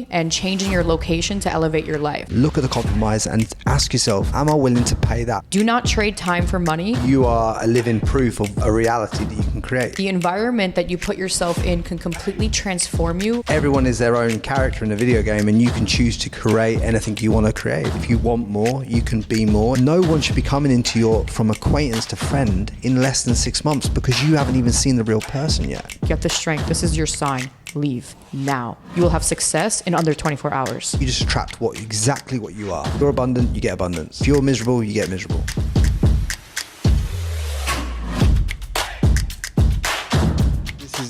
and changing your location to elevate your life. Look at the compromise and ask yourself, am I willing to pay that? Do not trade time for money. You are a living proof of a reality that you can create. The environment that you put yourself in can completely transform you. Everyone is their own character in a video game, and you can choose to create anything you want to create. If you want more, you can be more. No one should be coming into from acquaintance to friend in less than 6 months because you haven't even seen the real person yet. Get the strength. This is your sign. Leave now. You will have success in under 24 hours. You just attract exactly what you are. If you're abundant, you get abundance. If you're miserable, you get miserable.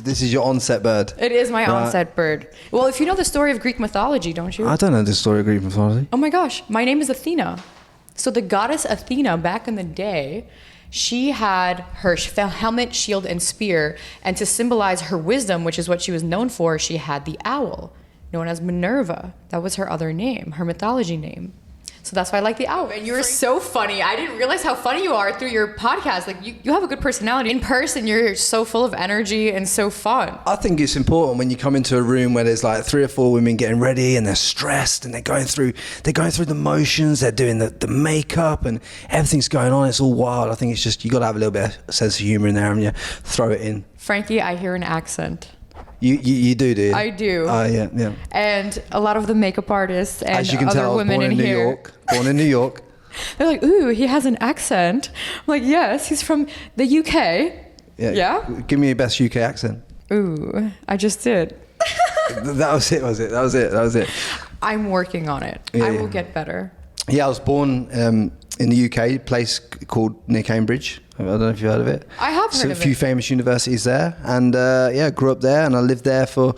This is your onset bird. It is my onset bird. Well, if you know the story of Greek mythology, don't you? I don't know the story of Greek mythology. Oh my gosh, my name is Athena. So the goddess Athena, back in the day, she had her helmet, shield, and spear. And to symbolize her wisdom, which is what she was known for, she had the owl, known as Minerva. That was her other name, her mythology name. So that's why I like the owl. And you're so funny. I didn't realize how funny you are through your podcast. Like you have a good personality. In person, you're so full of energy and so fun. I think it's important when you come into a room where there's like 3 or 4 women getting ready and they're stressed and they're going through the motions, they're doing the makeup and everything's going on. It's all wild. I think it's just, you got to have a little bit of sense of humor in there and you throw it in. Frankie, I hear an accent. You do you? I do. Yeah. And a lot of the makeup artists and as you can other tell, women born in New York. Born in New York. They're like, ooh, he has an accent. I'm like, yes, he's from the UK. Yeah? Give me your best UK accent. Ooh, I just did. That was it. I'm working on it. Yeah. I will get better. Yeah, I was born in the UK, a place called near Cambridge. I don't know if you've heard of it. I have heard of it. A few famous universities there. And grew up there and I lived there for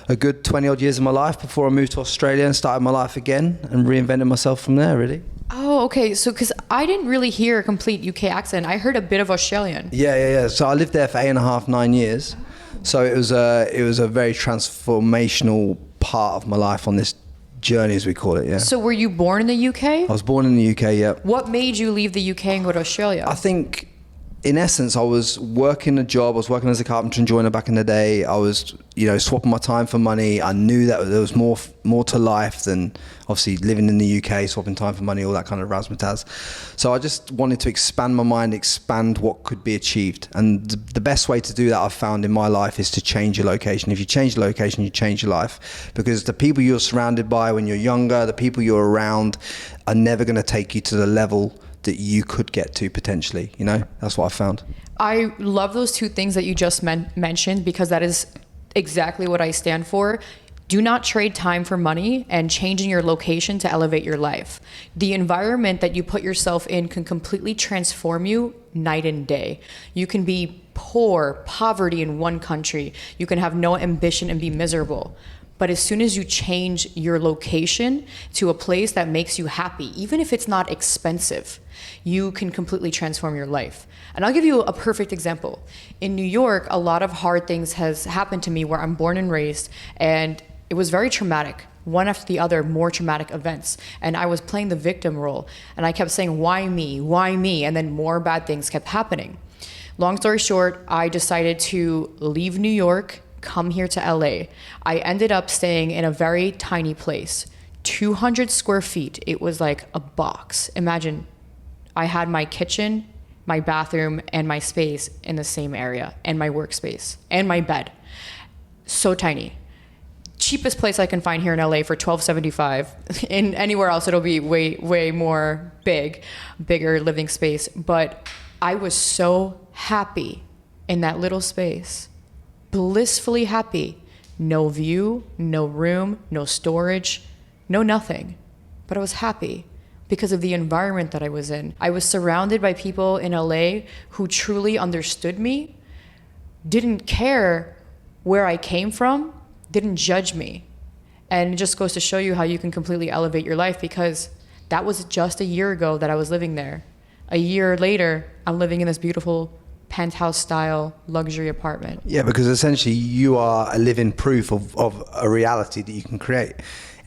a good 20 odd years of my life before I moved to Australia and started my life again and reinvented myself from there, really. Oh, okay. So, because I didn't really hear a complete UK accent. I heard a bit of Australian. Yeah. So I lived there for 8.5, 9 years. So it was a very transformational part of my life on this journey, as we call it, yeah. So were you born in the UK? I was born in the UK, yeah. What made you leave the UK and go to Australia? I think, in essence, I was working a job. I was working as a carpenter and joiner back in the day. I was, swapping my time for money. I knew that there was more to life than obviously living in the UK, swapping time for money, all that kind of razzmatazz. So I just wanted to expand my mind, expand what could be achieved. And the best way to do that I've found in my life is to change your location. If you change your location, you change your life. Because the people you're surrounded by when you're younger, the people you're around are never going to take you to the level that you could get to potentially, that's what I found. I love those two things that you just mentioned because that is exactly what I stand for. Do not trade time for money and changing your location to elevate your life. The environment that you put yourself in can completely transform you night and day. You can be poverty in one country. You can have no ambition and be miserable. But as soon as you change your location to a place that makes you happy, even if it's not expensive, you can completely transform your life. And I'll give you a perfect example. In New York, a lot of hard things has happened to me where I'm born and raised, and it was very traumatic. One after the other, more traumatic events. And I was playing the victim role, and I kept saying, why me? Why me? And then more bad things kept happening. Long story short, I decided to leave New York, come here to LA. I ended up staying in a very tiny place, 200 square feet. It was like a box. Imagine I had my kitchen, my bathroom, and my space in the same area, and my workspace, and my bed. So tiny. Cheapest place I can find here in LA for $12.75. In anywhere else, it'll be way more bigger living space. But I was so happy in that little space. Blissfully happy. No view, no room, no storage, no nothing. But I was happy because of the environment that I was in. I was surrounded by people in LA who truly understood me, didn't care where I came from, didn't judge me. And it just goes to show you how you can completely elevate your life, because that was just a year ago that I was living there. A year later, I'm living in this beautiful penthouse style luxury apartment. Yeah, because essentially you are a living proof of a reality that you can create.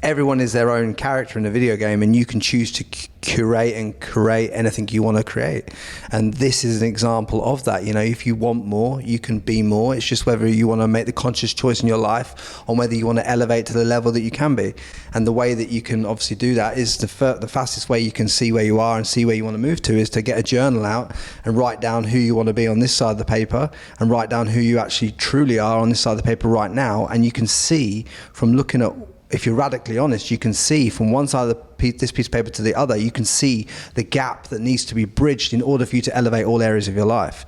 everyone is their own character in a video game, and you can choose to curate and create anything you want to create. And this is an example of that. You know, if you want more, you can be more. It's just whether you want to make the conscious choice in your life on whether you want to elevate to the level that you can be. And the way that you can obviously do that is the fastest way you can see where you are and see where you want to move to is to get a journal out and write down who you want to be on this side of the paper, and write down who you actually truly are on this side of the paper right now. And you can see from looking at, if you're radically honest, you can see from one side of this piece of paper to the other, you can see the gap that needs to be bridged in order for you to elevate all areas of your life.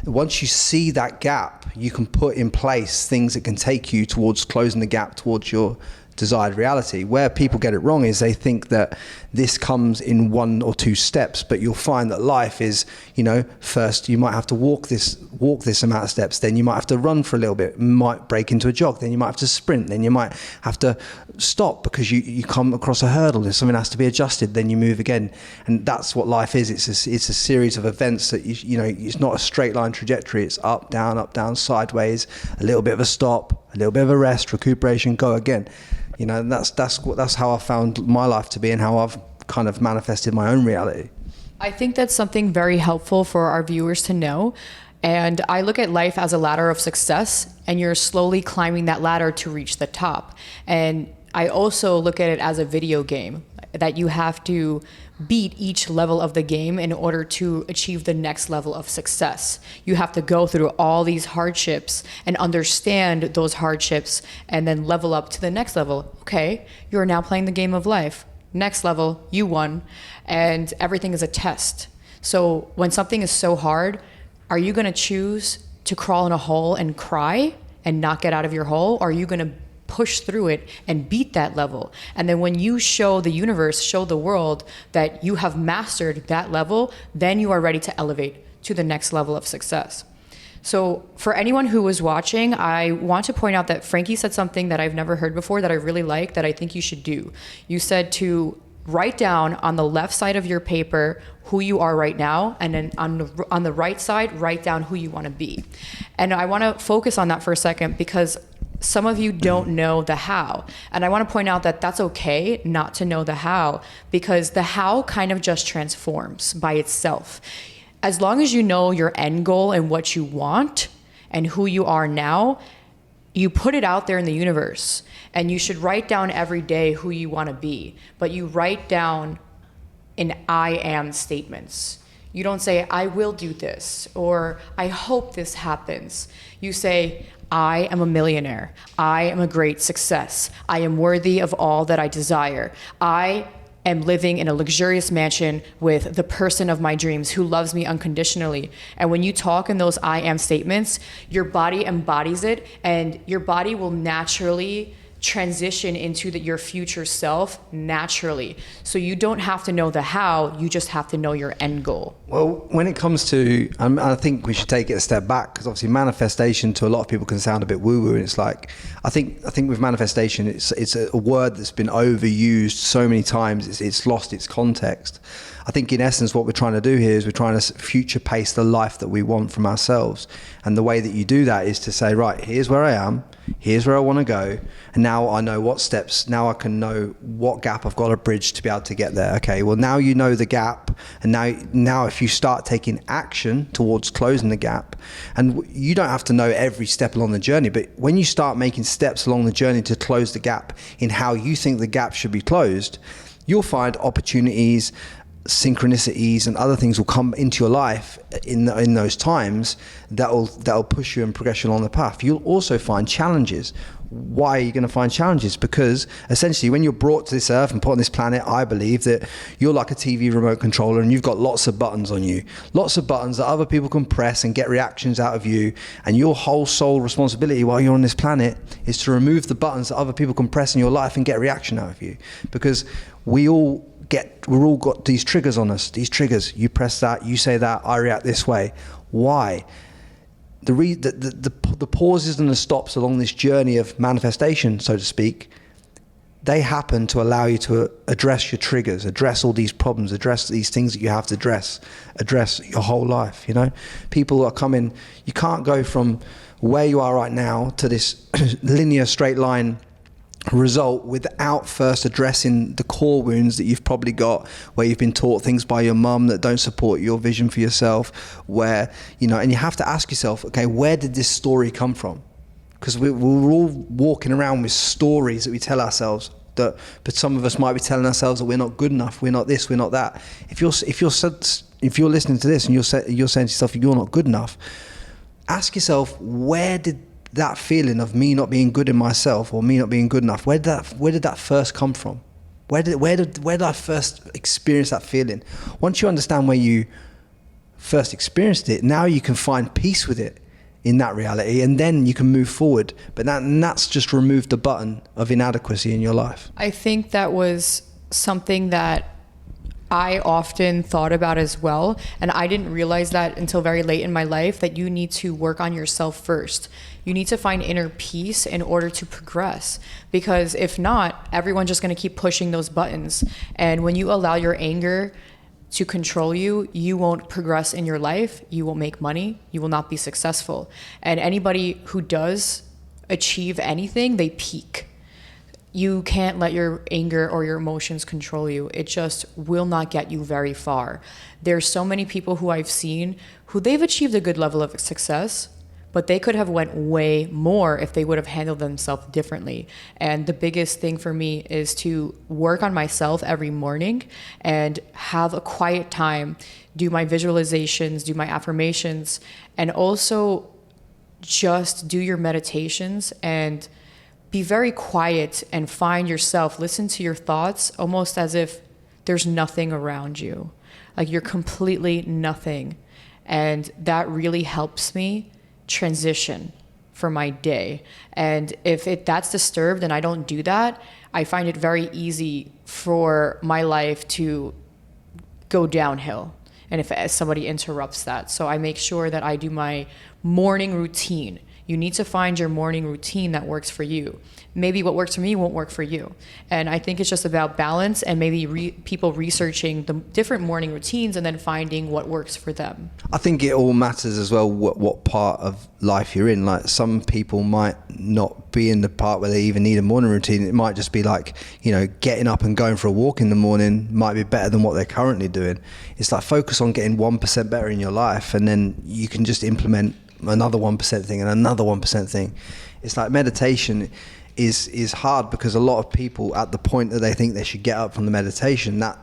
Once you see that gap, you can put in place things that can take you towards closing the gap towards your desired reality. Where people get it wrong is they think that this comes in 1 or 2 steps, but you'll find that life is, you know, first you might have to walk this amount of steps, then you might have to run for a little bit, might break into a jog, then you might have to sprint, then you might have to stop because you come across a hurdle and something has to be adjusted, then you move again. And that's what life is. It's a series of events that you know, it's not a straight line trajectory. It's up, down, sideways, a little bit of a stop, a little bit of a rest, recuperation, go again. You know, and that's how I found my life to be, and how I've kind of manifested my own reality. I think that's something very helpful for our viewers to know. And I look at life as a ladder of success, and you're slowly climbing that ladder to reach the top. And I also look at it as a video game, that you have to beat each level of the game in order to achieve the next level of success. You have to go through all these hardships and understand those hardships, and then level up to the next level. Okay, you're now playing the game of life. Next level, you won, and everything is a test. So when something is so hard, are you going to choose to crawl in a hole and cry and not get out of your hole? Or are you going to push through it and beat that level? And then when you show the universe, show the world that you have mastered that level, then you are ready to elevate to the next level of success. So for anyone who was watching, I want to point out that Frankie said something that I've never heard before that I really like, that I think you should do. You said to write down on the left side of your paper who you are right now, and then on the right side, write down who you want to be. And I want to focus on that for a second, because some of you don't know the how. And I want to point out that that's okay not to know the how, because the how kind of just transforms by itself. As long as you know your end goal and what you want and who you are now, you put it out there in the universe. And you should write down every day who you want to be, but you write down in I am statements. You don't say, I will do this, or I hope this happens. You say, I am a millionaire. I am a great success. I am worthy of all that I desire. I am living in a luxurious mansion with the person of my dreams who loves me unconditionally. And when you talk in those I am statements, your body embodies it, and your body will naturally transition into your future self naturally. So you don't have to know the how, you just have to know your end goal. Well, when it comes to, I think we should take it a step back, because obviously manifestation to a lot of people can sound a bit woo-woo, and it's like, I think with manifestation, it's a word that's been overused so many times, it's lost its context. I think in essence what we're trying to do here is we're trying to future pace the life that we want from ourselves. And the way that you do that is to say, right, here's where I am, here's where I want to go, and now I know what steps, now I can know what gap I've got to bridge to be able to get there. Okay, well now you know the gap, and now if you start taking action towards closing the gap, and you don't have to know every step along the journey, but when you start making steps along the journey to close the gap in how you think the gap should be closed, you'll find opportunities, synchronicities and other things will come into your life in those times that'll push you and progression on the path. You'll also find challenges. Why are you going to find challenges? Because essentially when you're brought to this earth and put on this planet, I believe that you're like a TV remote controller and you've got lots of buttons on you, lots of buttons that other people can press and get reactions out of you, and your whole sole responsibility while you're on this planet is to remove the buttons that other people can press in your life and get reaction out of you. Because we're all got these triggers on us, these triggers. You press that, you say that, I react this way. Why? The pauses and the stops along this journey of manifestation, so to speak, they happen to allow you to address your triggers, address all these problems, address these things that you have to address your whole life. You know, people are coming, you can't go from where you are right now to this linear straight line result without first addressing the core wounds that you've probably got, where you've been taught things by your mum that don't support your vision for yourself, where, you know, and you have to ask yourself, okay, where did this story come from? Because we're all walking around with stories that we tell ourselves, but some of us might be telling ourselves that we're not good enough, we're not this, we're not that. If you're listening to this and you're saying to yourself you're not good enough, ask yourself, where did that feeling of me not being good in myself or me not being good enough, where did that first come from? Where did I first experience that feeling? Once you understand where you first experienced it, now you can find peace with it in that reality, and then you can move forward. But that's just removed the button of inadequacy in your life. I think that was something that I often thought about as well, and I didn't realize that until very late in my life, that you need to work on yourself first. You need to find inner peace in order to progress, because if not, everyone's just going to keep pushing those buttons. And when you allow your anger to control you, you won't progress in your life, you won't make money, you will not be successful. And anybody who does achieve anything, they peak. You can't let your anger or your emotions control you. It just will not get you very far. There's so many people who I've seen who they've achieved a good level of success, but they could have went way more if they would have handled themselves differently. And the biggest thing for me is to work on myself every morning and have a quiet time, do my visualizations, do my affirmations, and also just do your meditations and be very quiet and find yourself, listen to your thoughts almost as if there's nothing around you. Like you're completely nothing. And that really helps me transition for my day. And if that's disturbed and I don't do that, I find it very easy for my life to go downhill. And if somebody interrupts that. So I make sure that I do my morning routine. You need to find your morning routine that works for you. Maybe what works for me won't work for you. And I think it's just about balance and maybe people researching the different morning routines and then finding what works for them. I think it all matters as well what part of life you're in. Like some people might not be in the part where they even need a morning routine. It might just be like, you know, getting up and going for a walk in the morning might be better than what they're currently doing. It's like focus on getting 1% better in your life, and then you can just implement another 1% thing and another 1% thing. It's like meditation is hard because a lot of people at the point that they think they should get up from the meditation, that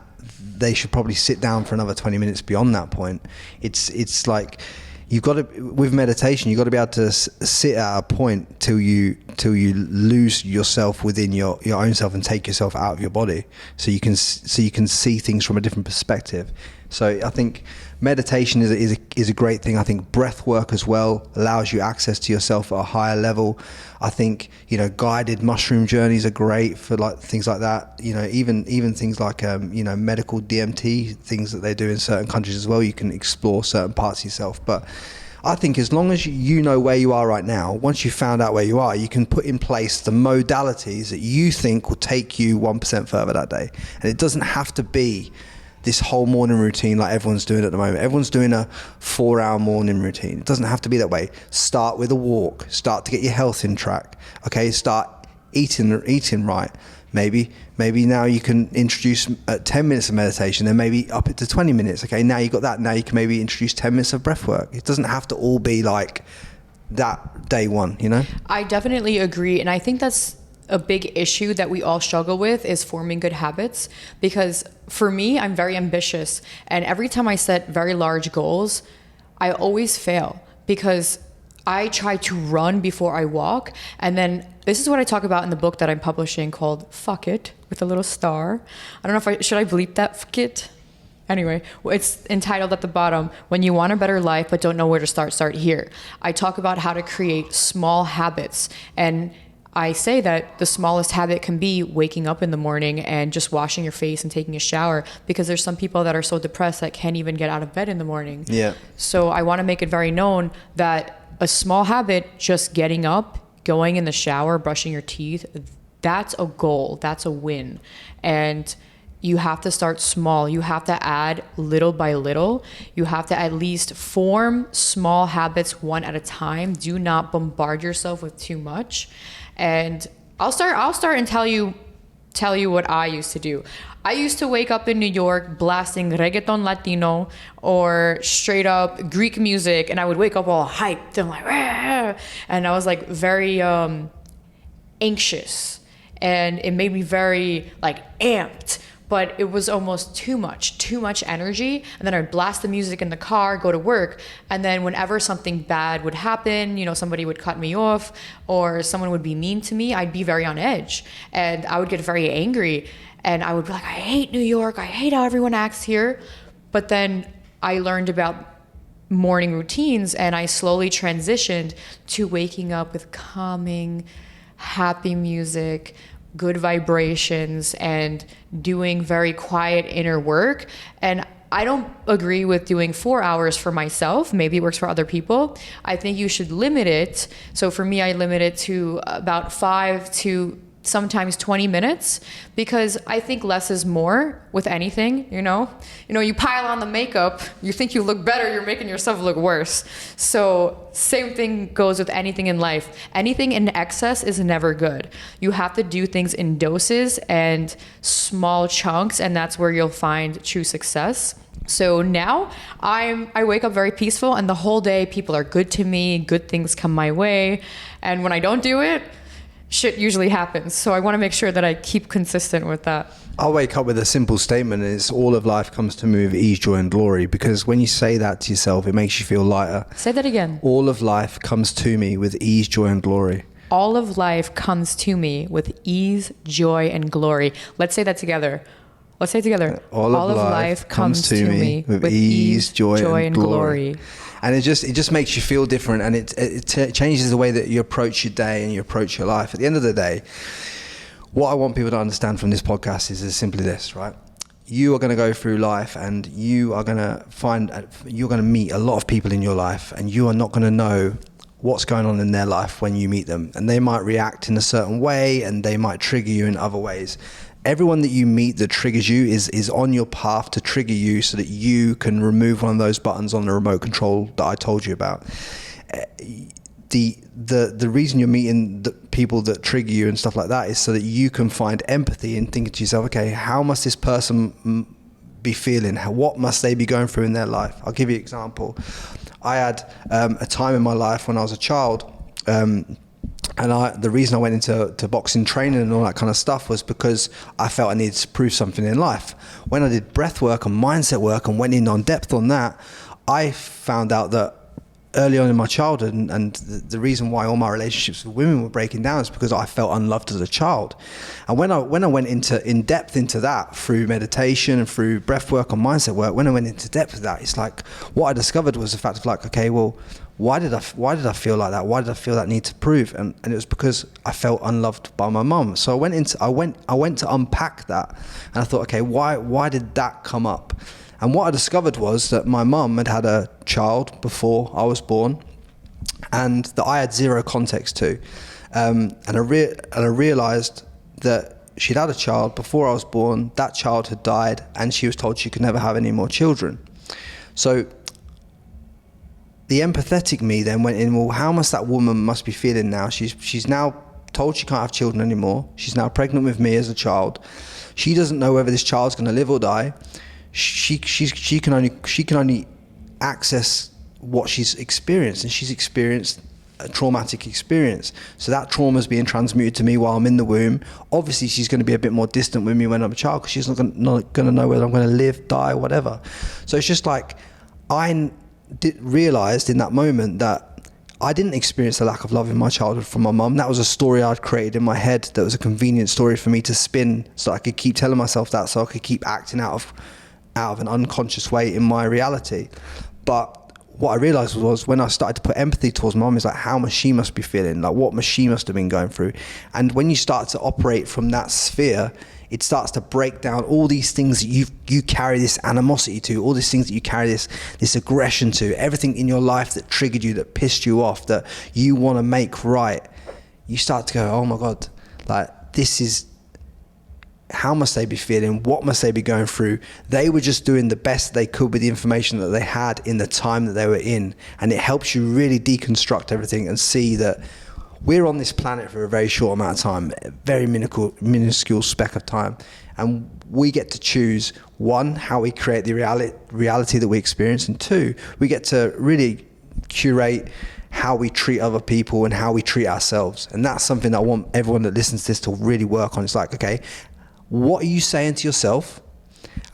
they should probably sit down for another 20 minutes beyond that point. It's like you've got to, with meditation, you've got to be able to sit at a point till you lose yourself within your own self and take yourself out of your body, so you can see things from a different perspective. So I think meditation is a great thing. I think breath work as well allows you access to yourself at a higher level. I think, you know, guided mushroom journeys are great for like things like that. You know, even things like you know, medical DMT, things that they do in certain countries as well. You can explore certain parts of yourself. But I think as long as you know where you are right now, once you've found out where you are, you can put in place the modalities that you think will take you 1% further that day. And it doesn't have to be this whole morning routine like everyone's doing at the moment. Everyone's doing a 4-hour morning routine. It doesn't have to be that way. Start with a walk. Start to get your health in track. Okay, start eating right. Maybe now you can introduce 10 minutes of meditation, then maybe up it to 20 minutes. Okay, now you got that. Now you can maybe introduce 10 minutes of breath work. It doesn't have to all be like that day one, you know? I definitely agree. And I think that's a big issue that we all struggle with, is forming good habits. Because for me, I'm very ambitious. And every time I set very large goals, I always fail because I try to run before I walk. And then this is what I talk about in the book that I'm publishing called Fuck It, with a little star. I don't know should I bleep that? Fuck it. Anyway, it's entitled at the bottom, When You Want a Better Life But Don't Know Where to Start here. I talk about how to create small habits, and I say that the smallest habit can be waking up in the morning and just washing your face and taking a shower, because there's some people that are so depressed that can't even get out of bed in the morning. Yeah. So I want to make it very known that a small habit, just getting up, going in the shower, brushing your teeth, that's a goal, that's a win. And you have to start small. You have to add little by little. You have to at least form small habits one at a time. Do not bombard yourself with too much. And I'll start and tell you what I used to do. I used to wake up in New York blasting reggaeton Latino or straight up Greek music, and I would wake up all hyped and like, "Rah!" And I was like very anxious, and it made me very like amped. But it was almost too much energy. And then I'd blast the music in the car, go to work. And then whenever something bad would happen, you know, somebody would cut me off or someone would be mean to me, I'd be very on edge. And I would get very angry. And I would be like, I hate New York. I hate how everyone acts here. But then I learned about morning routines, and I slowly transitioned to waking up with calming, happy music, good vibrations, and doing very quiet inner work. And I don't agree with doing 4 hours for myself. Maybe it works for other people. I think you should limit it. So for me, I limit it to about 5 to sometimes 20 minutes, because I think less is more with anything, you know? You pile on the makeup, you think you look better, you're making yourself look worse. So same thing goes with anything in life. Anything in excess is never good. You have to do things in doses and small chunks, and that's where you'll find true success. So now I wake up very peaceful, and the whole day people are good to me, good things come my way. And when I don't do it, shit usually happens. So I want to make sure that I keep consistent with that. I wake up with a simple statement, and it's all of life comes to me with ease, joy and glory. Because when you say that to yourself, it makes you feel lighter. Say that again. All of life comes to me with ease, joy and glory. All of life comes to me with ease, joy and glory. Let's say that together. Let's say it together. All of life comes to me with ease, joy and glory. And it just makes you feel different, and it changes the way that you approach your day and you approach your life. At the end of the day, what I want people to understand from this podcast is simply this, right? You are going to go through life, and you're going to meet a lot of people in your life, and you are not going to know what's going on in their life when you meet them. And they might react in a certain way, and they might trigger you in other ways. Everyone that you meet that triggers you is on your path to trigger you, so that you can remove one of those buttons on the remote control that I told you about. The reason you're meeting the people that trigger you and stuff like that is so that you can find empathy and think to yourself, okay, how must this person be feeling? What must they be going through in their life? I'll give you an example. I had a time in my life when I was a child, and the reason I went into boxing training and all that kind of stuff was because I felt I needed to prove something in life. When I did breath work and mindset work and went in on depth on that, I found out that early on in my childhood, and the reason why all my relationships with women were breaking down is because I felt unloved as a child. And when I went in depth into that through meditation and through breath work and mindset work, when I went into depth of that, it's like what I discovered was the fact of like, okay, well, why did I feel like that? Why did I feel that need to prove? And it was because I felt unloved by my mum. So I went to unpack that, and I thought, okay, why did that come up? And what I discovered was that my mum had a child before I was born, and that I had zero context to. And I realized that she'd had a child before I was born, that child had died, and she was told she could never have any more children. So the empathetic me then went in, well, how must that woman must be feeling now? She's now told she can't have children anymore. She's now pregnant with me as a child. She doesn't know whether this child's going to live or die. She can only access what she's experienced, and she's experienced a traumatic experience. So that trauma is being transmuted to me while I'm in the womb. Obviously, she's going to be a bit more distant with me when I'm a child, because she's not going to know whether I'm going to live, die, whatever. So it's just like I realized in that moment that I didn't experience the lack of love in my childhood from my mum. That was a story I'd created in my head that was a convenient story for me to spin, so I could keep telling myself that, so I could keep acting out of an unconscious way in my reality. But what I realized was when I started to put empathy towards mum, is like how she must be feeling, like what she must have been going through. And when you start to operate from that sphere, it starts to break down all these things that you carry this animosity to, all these things that you carry this aggression to, everything in your life that triggered you, that pissed you off, that you want to make right. You start to go, oh my God, like this is, how must they be feeling? What must they be going through? They were just doing the best they could with the information that they had in the time that they were in. And it helps you really deconstruct everything and see that we're on this planet for a very short amount of time, a very minuscule speck of time, and we get to choose, one, how we create the reality that we experience, and two, we get to really curate how we treat other people and how we treat ourselves. And that's something that I want everyone that listens to this to really work on. It's like, okay, what are you saying to yourself?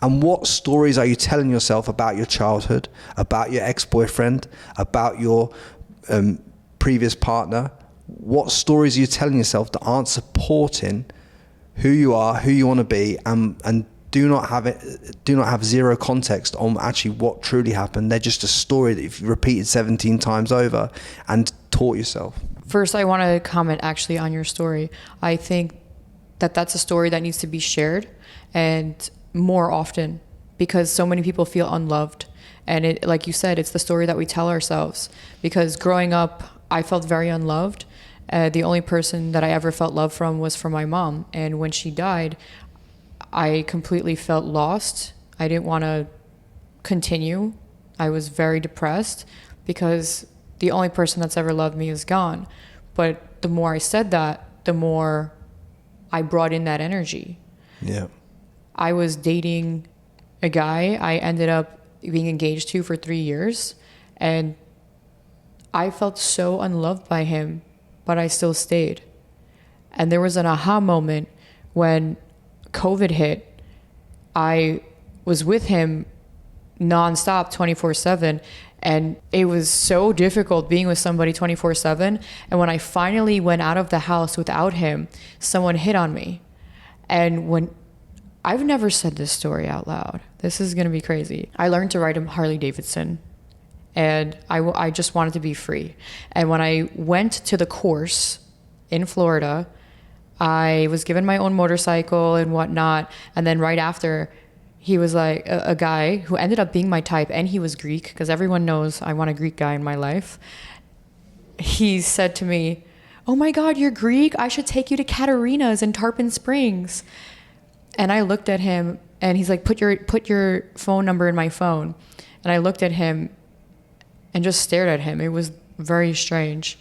And what stories are you telling yourself about your childhood, about your ex-boyfriend, about your previous partner? What stories are you telling yourself that aren't supporting who you are, who you want to be, and do not have zero context on actually what truly happened? They're just a story that you've repeated 17 times over and taught yourself. First, I want to comment actually on your story. I think that that's a story that needs to be shared, and more often, because so many people feel unloved. And it, like you said, it's the story that we tell ourselves. Because growing up, I felt very unloved. The only person that I ever felt love from was from my mom. And when she died, I completely felt lost. I didn't want to continue. I was very depressed because the only person that's ever loved me is gone. But the more I said that, the more I brought in that energy. Yeah. I was dating a guy I ended up being engaged to for 3 years, and I felt so unloved by him, but I still stayed. And there was an aha moment when COVID hit. I was with him nonstop 24/7, and it was so difficult being with somebody 24/7. And when I finally went out of the house without him, someone hit on me. And when I've never said this story out loud. This is going to be crazy. I learned to ride a Harley Davidson, and I just wanted to be free. And when I went to the course in Florida, I was given my own motorcycle and whatnot. And then right after, he was like a guy who ended up being my type, and he was Greek, because everyone knows I want a Greek guy in my life. He said to me, "Oh my God, you're Greek? I should take you to Katerina's in Tarpon Springs." And I looked at him, and he's like, put your phone number in my phone. And I looked at him and just stared at him. It was very strange.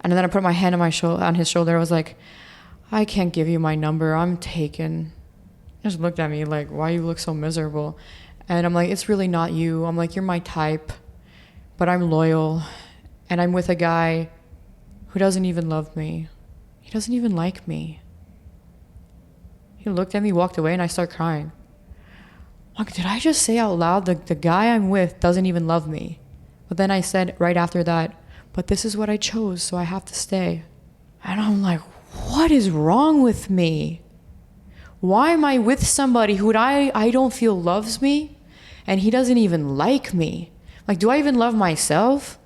And then I put my hand on his shoulder. I was like, "I can't give you my number. I'm taken." He just looked at me like, "Why you look so miserable?" And I'm like, "It's really not you." I'm like, "You're my type, but I'm loyal. And I'm with a guy who doesn't even love me. He doesn't even like me." He looked at me, walked away, and I started crying. Like, did I just say out loud, the guy I'm with doesn't even love me? But then I said right after that, "But this is what I chose, so I have to stay." And I'm like, what is wrong with me? Why am I with somebody who I don't feel loves me, and he doesn't even like me? Like, do I even love myself?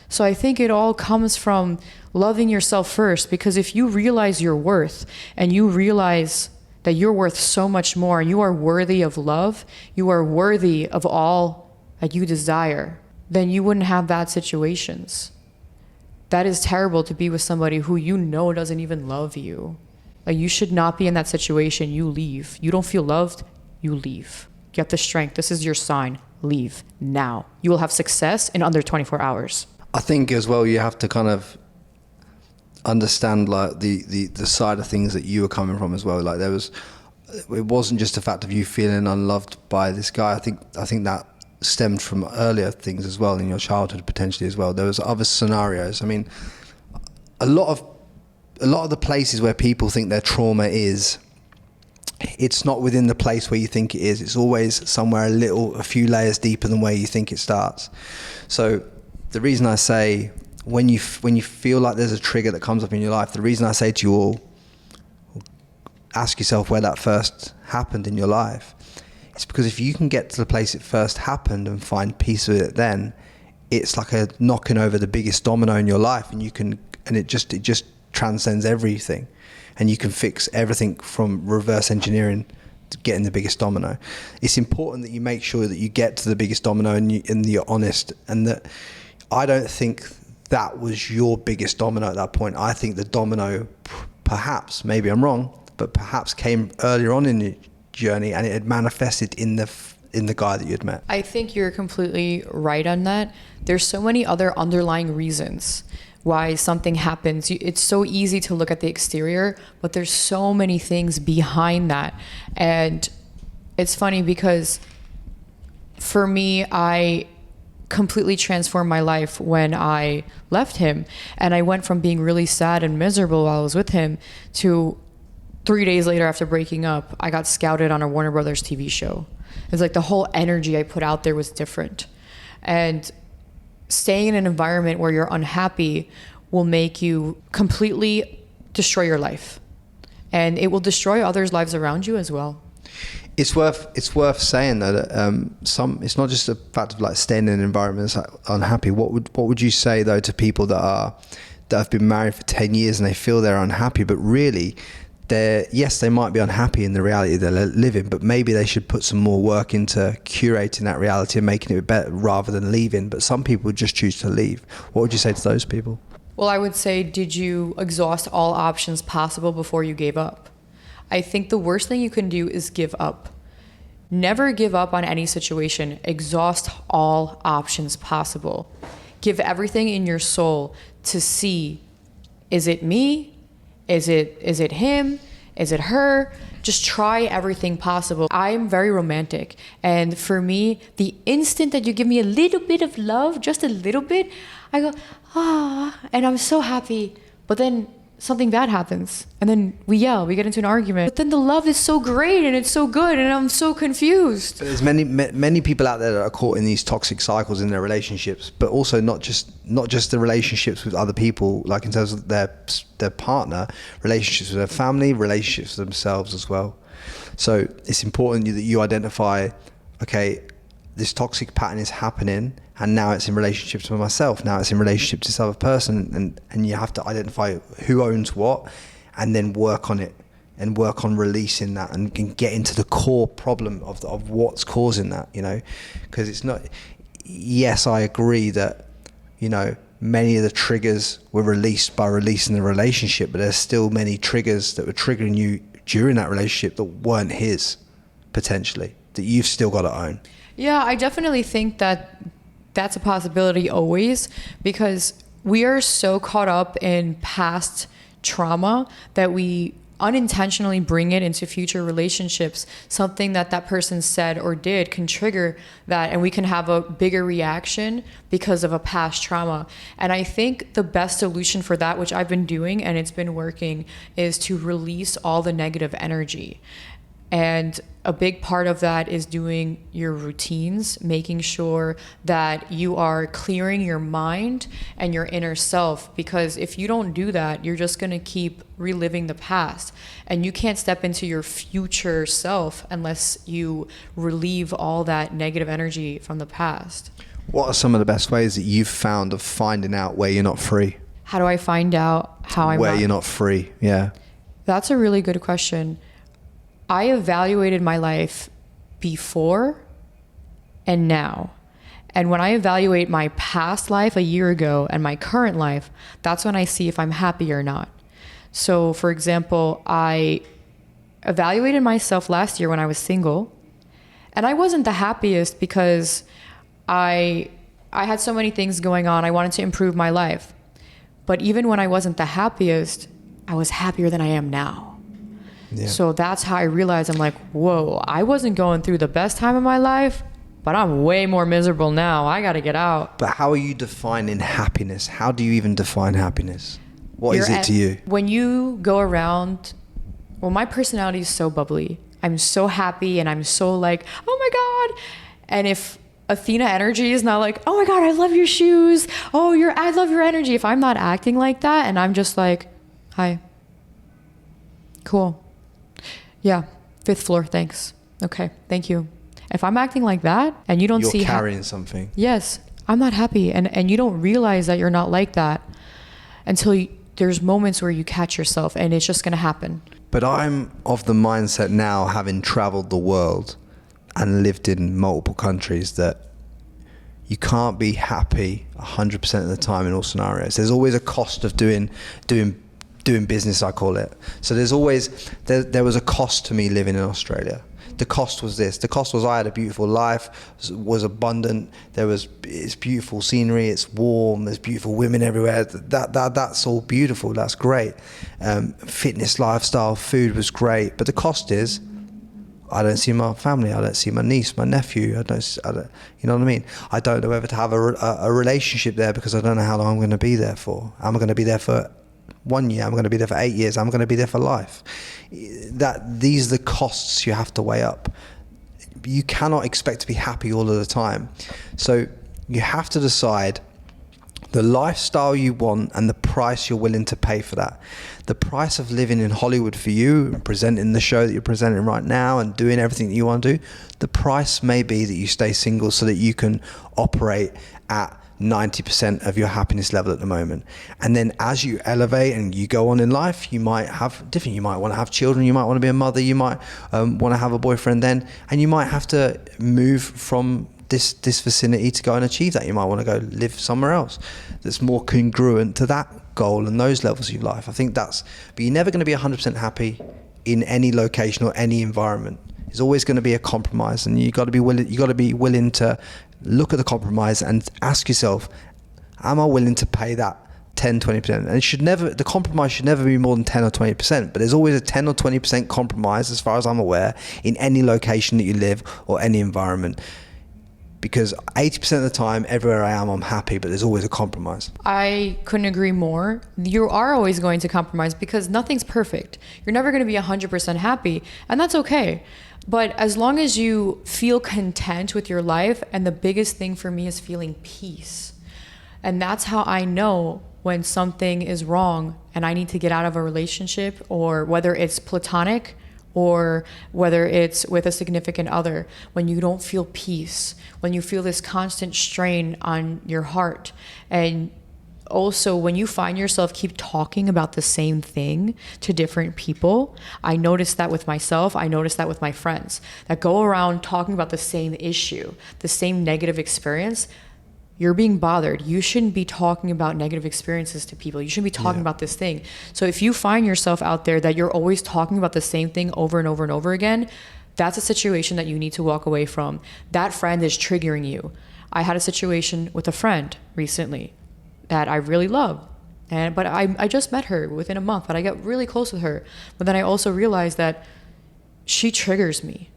So I think it all comes from loving yourself first, because if you realize your worth, and you realize that you're worth so much more, and you are worthy of love, you are worthy of all that you desire, then you wouldn't have bad situations. That is terrible, to be with somebody who you know doesn't even love you. Like, you should not be in that situation. You leave. You don't feel loved, you leave. Get the strength. This is your sign. Leave now. You will have success in under 24 hours. I think as well, you have to kind of understand like the side of things that you were coming from as well. Like, it wasn't just the fact of you feeling unloved by this guy. I think that stemmed from earlier things as well in your childhood, potentially as well. There was other scenarios. I mean, a lot of the places where people think their trauma is, it's not within the place where you think it is. It's always somewhere a few layers deeper than where you think it starts. So the reason I say, when you feel like there's a trigger that comes up in your life, the reason I say to you all, ask yourself where that first happened in your life. It's because if you can get to the place it first happened and find peace with it, then it's like a knocking over the biggest domino in your life, and it just transcends everything, and you can fix everything from reverse engineering to getting the biggest domino. It's important that you make sure that you get to the biggest domino and you're honest, and that I don't think that was your biggest domino at that point. I think the domino, perhaps, maybe I'm wrong, but perhaps came earlier on in the journey, and it had manifested in the guy that you'd met. I think you're completely right on that. There's so many other underlying reasons why something happens. It's so easy to look at the exterior, but there's so many things behind that. And it's funny because for me, I completely transformed my life when I left him. And I went from being really sad and miserable while I was with him to 3 days later after breaking up, I got scouted on a Warner Brothers TV show. It's like the whole energy I put out there was different. And staying in an environment where you're unhappy will make you completely destroy your life. And it will destroy others' lives around you as well. It's worth saying though that it's not just a fact of like staying in an environment that's like unhappy. What would you say though to people that have been married for 10 years and they feel they're unhappy, but really they might be unhappy in the reality they're living, but maybe they should put some more work into curating that reality and making it better rather than leaving. But some people just choose to leave. What would you say to those people? Well, I would say, did you exhaust all options possible before you gave up? I think the worst thing you can do is give up. Never give up on any situation. Exhaust all options possible. Give everything in your soul to see, is it me? Is it him? Is it her? Just try everything possible. I'm very romantic. And for me, the instant that you give me a little bit of love, just a little bit, I go, and I'm so happy. But then something bad happens. And then we yell, we get into an argument. But then the love is so great and it's so good and I'm so confused. But there's many people out there that are caught in these toxic cycles in their relationships, but also not just the relationships with other people, like in terms of their partner, relationships with their family, relationships with themselves as well. So it's important that you identify, okay, this toxic pattern is happening, and now it's in relationships with myself, now it's in relationship to this other person, and you have to identify who owns what, and then work on it and work on releasing that and get into the core problem of what's causing that, you know, because it's not, yes, I agree that, you know, many of the triggers were released by releasing the relationship, but there's still many triggers that were triggering you during that relationship that weren't his, potentially, that you've still got to own. Yeah, I definitely think that that's a possibility always, because we are so caught up in past trauma that we unintentionally bring it into future relationships. Something that person said or did can trigger that, and we can have a bigger reaction because of a past trauma. And I think the best solution for that, which I've been doing and it's been working, is to release all the negative energy. And a big part of that is doing your routines, making sure that you are clearing your mind and your inner self. Because if you don't do that, you're just going to keep reliving the past. And you can't step into your future self unless you relieve all that negative energy from the past. What are some of the best ways that you've found of finding out where you're not free? How do I find out how I'm where you're not free? Yeah. That's a really good question. I evaluated my life before and now. And when I evaluate my past life a year ago and my current life, that's when I see if I'm happy or not. So, for example, I evaluated myself last year when I was single, and I wasn't the happiest because I had so many things going on. I wanted to improve my life. But even when I wasn't the happiest, I was happier than I am now. Yeah. So that's how I realized, I'm like, whoa, I wasn't going through the best time of my life, but I'm way more miserable now. I got to get out. But how are you defining happiness? How do you even define happiness? What is it to you? When you go around, well, my personality is so bubbly. I'm so happy and I'm so like, oh my God. And if Athena energy is not like, oh my God, I love your shoes. Oh, I love your energy. If I'm not acting like that and I'm just like, hi, cool. Yeah, 5th floor, thanks. Okay, thank you. If I'm acting like that and you don't see... You're carrying something. Yes, I'm not happy. And you don't realize that you're not like that until there's moments where you catch yourself and it's just going to happen. But I'm of the mindset now, having traveled the world and lived in multiple countries, that you can't be happy 100% of the time in all scenarios. There's always a cost of doing business, I call it. So there's always, there was a cost to me living in Australia. the cost was this. The cost was I had a beautiful life, was abundant. It's beautiful scenery. It's warm. There's beautiful women everywhere. That's all beautiful. That's great. Fitness, lifestyle, food was great. But the cost is, I don't see my family. I don't see my niece, my nephew. I don't, you know what I mean? I don't know whether to have a relationship there because I don't know how long I'm going to be there for. Am I going to be there for 1 year? I'm going to be there for 8 years. I'm going to be there for life. These are the costs you have to weigh up. You cannot expect to be happy all of the time. So you have to decide the lifestyle you want and the price you're willing to pay for that. The price of living in Hollywood for you, presenting the show that you're presenting right now and doing everything that you want to do, the price may be that you stay single so that you can operate at 90% of your happiness level at the moment. And then as you elevate and you go on in life, you might have different, you might want to have children, you might want to be a mother, you might want to have a boyfriend then, and you might have to move from this vicinity to go and achieve that. You might want to go live somewhere else that's more congruent to that goal and those levels of life. I think but you're never going to be 100% happy in any location or any environment. It's always going to be a compromise, and you got to be willing to look at the compromise and ask yourself, am I willing to pay that 10-20%? And the compromise should never be more than 10 or 20%, but there's always a 10 or 20% compromise, as far as I'm aware, in any location that you live or any environment. Because 80% of the time, everywhere I am, I'm happy, but there's always a compromise. I couldn't agree more. You are always going to compromise because nothing's perfect. You're never going to be 100% happy, and that's okay. But as long as you feel content with your life, and the biggest thing for me is feeling peace. And that's how I know when something is wrong and I need to get out of a relationship, or whether it's platonic or whether it's with a significant other, when you don't feel peace, when you feel this constant strain on your heart. And also when you find yourself keep talking about the same thing to different people. I noticed that with myself. I noticed that with my friends that go around talking about the same issue, the same negative experience. You're being bothered. You shouldn't be talking about negative experiences to people. You shouldn't be talking about this thing. So if you find yourself out there that you're always talking about the same thing over and over and over again, that's a situation that you need to walk away from. That friend is triggering you. I had a situation with a friend recently that I really love. But I just met her within a month, but I got really close with her. But then I also realized that she triggers me.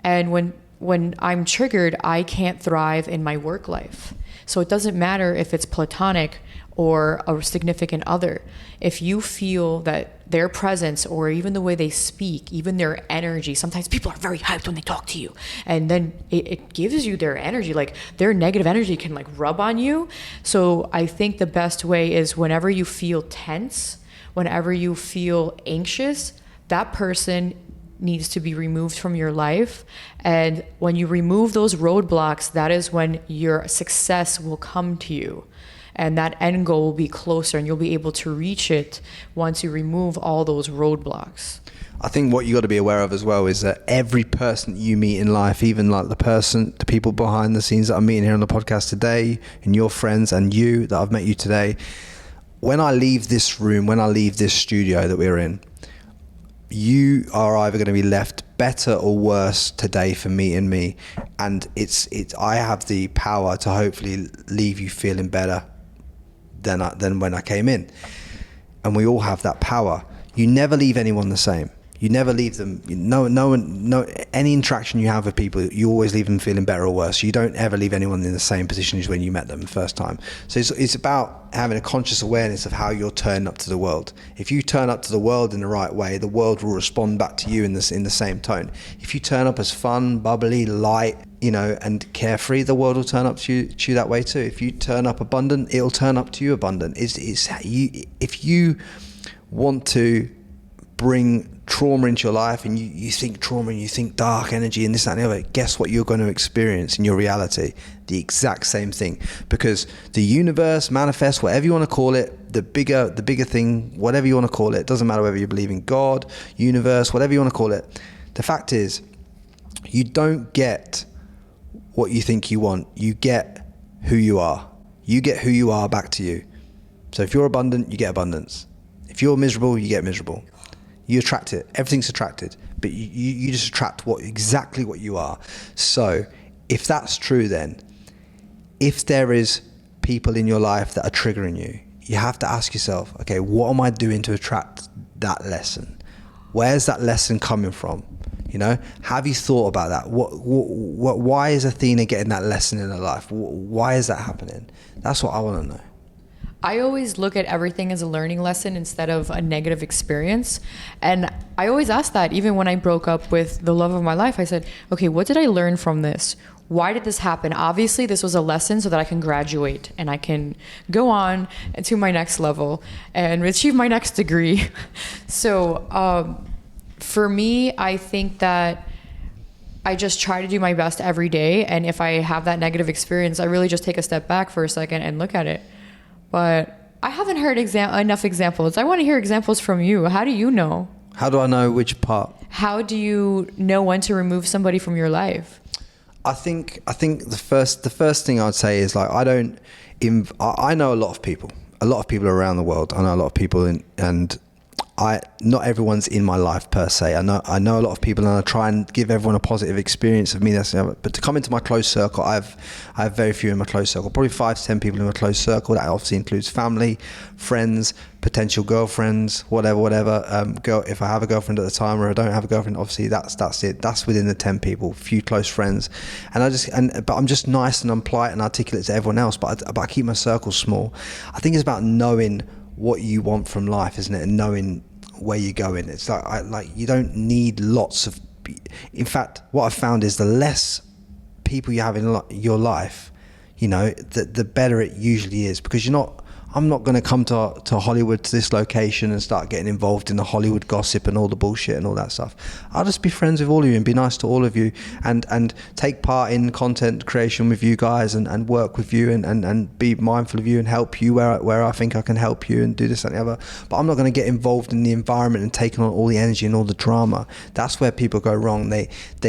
And when I'm triggered, I can't thrive in my work life. So it doesn't matter if it's platonic or a significant other. If you feel that their presence, or even the way they speak, even their energy, sometimes people are very hyped when they talk to you, and then it gives you their energy, like their negative energy can like rub on you. So I think the best way is whenever you feel tense, whenever you feel anxious, that person needs to be removed from your life. And when you remove those roadblocks, that is when your success will come to you. And that end goal will be closer, and you'll be able to reach it once you remove all those roadblocks. I think what you got to be aware of as well is that every person that you meet in life, even like the people behind the scenes that I'm meeting here on the podcast today, and your friends and you that I've met you today, when I leave this room, when I leave this studio that we're in, you are either going to be left better or worse today for meeting me. And I have the power to hopefully leave you feeling better than when I came in. And we all have that power. You never leave anyone the same. You never leave them. Any interaction you have with people, you always leave them feeling better or worse. You don't ever leave anyone in the same position as when you met them the first time. So it's about having a conscious awareness of how you're turning up to the world. If you turn up to the world in the right way, the world will respond back to you in the same tone. If you turn up as fun, bubbly, light, and carefree, the world will turn up to you that way too. If you turn up abundant, it'll turn up to you abundant. If you want to bring trauma into your life, and you think trauma and you think dark energy and this, that and the other, guess what you're going to experience in your reality? The exact same thing. Because the universe manifests, whatever you want to call it, the bigger thing, whatever you want to call it, doesn't matter whether you believe in God, universe, whatever you want to call it. The fact is, you don't get what you think you want. You get who you are. You get who you are back to you. So if you're abundant, you get abundance. If you're miserable, you get miserable. You attract it. Everything's attracted. but you just attract exactly what you are. So if that's true, then if there is people in your life that are triggering you, you have to ask yourself, okay, what am I doing to attract that lesson? Where's that lesson coming from? You know, have you thought about that? Why is Athena getting that lesson in her life? Why is that happening? That's what I want to know. I always look at everything as a learning lesson instead of a negative experience. And I always ask that, even when I broke up with the love of my life, I said, okay, what did I learn from this? Why did this happen? Obviously, this was a lesson so that I can graduate and I can go on to my next level and achieve my next degree. So for me, I think that I just try to do my best every day. And if I have that negative experience, I really just take a step back for a second and look at it. But I haven't heard enough examples. I want to hear examples from you. How do you know? How do I know which part? How do you know when to remove somebody from your life? I think the first thing I'd say is, like, I know a lot of people around the world. I know a lot of people and not everyone's in my life per se. I know a lot of people, and I try and give everyone a positive experience of me. But to come into my close circle, I have very few in my close circle. Probably 5 to 10 people in my close circle. That obviously includes family, friends, potential girlfriends, whatever. If I have a girlfriend at the time, or I don't have a girlfriend, obviously that's it. That's within the 10 people. Few close friends, but I'm just nice and I'm polite and articulate to everyone else. But I keep my circle small. I think it's about knowing what you want from life, isn't it? And knowing where you're going. It's like you don't need lots of. In fact, what I've found is the less people you have in your life, you know, the better it usually is, because I'm not going to come to Hollywood, to this location, and start getting involved in the Hollywood gossip and all the bullshit and all that stuff. I'll just be friends with all of you and be nice to all of you, and take part in content creation with you guys, and work with you, and be mindful of you and help you where I think I can help you, and do this and the other. But I'm not going to get involved in the environment and taking on all the energy and all the drama. That's where people go wrong. They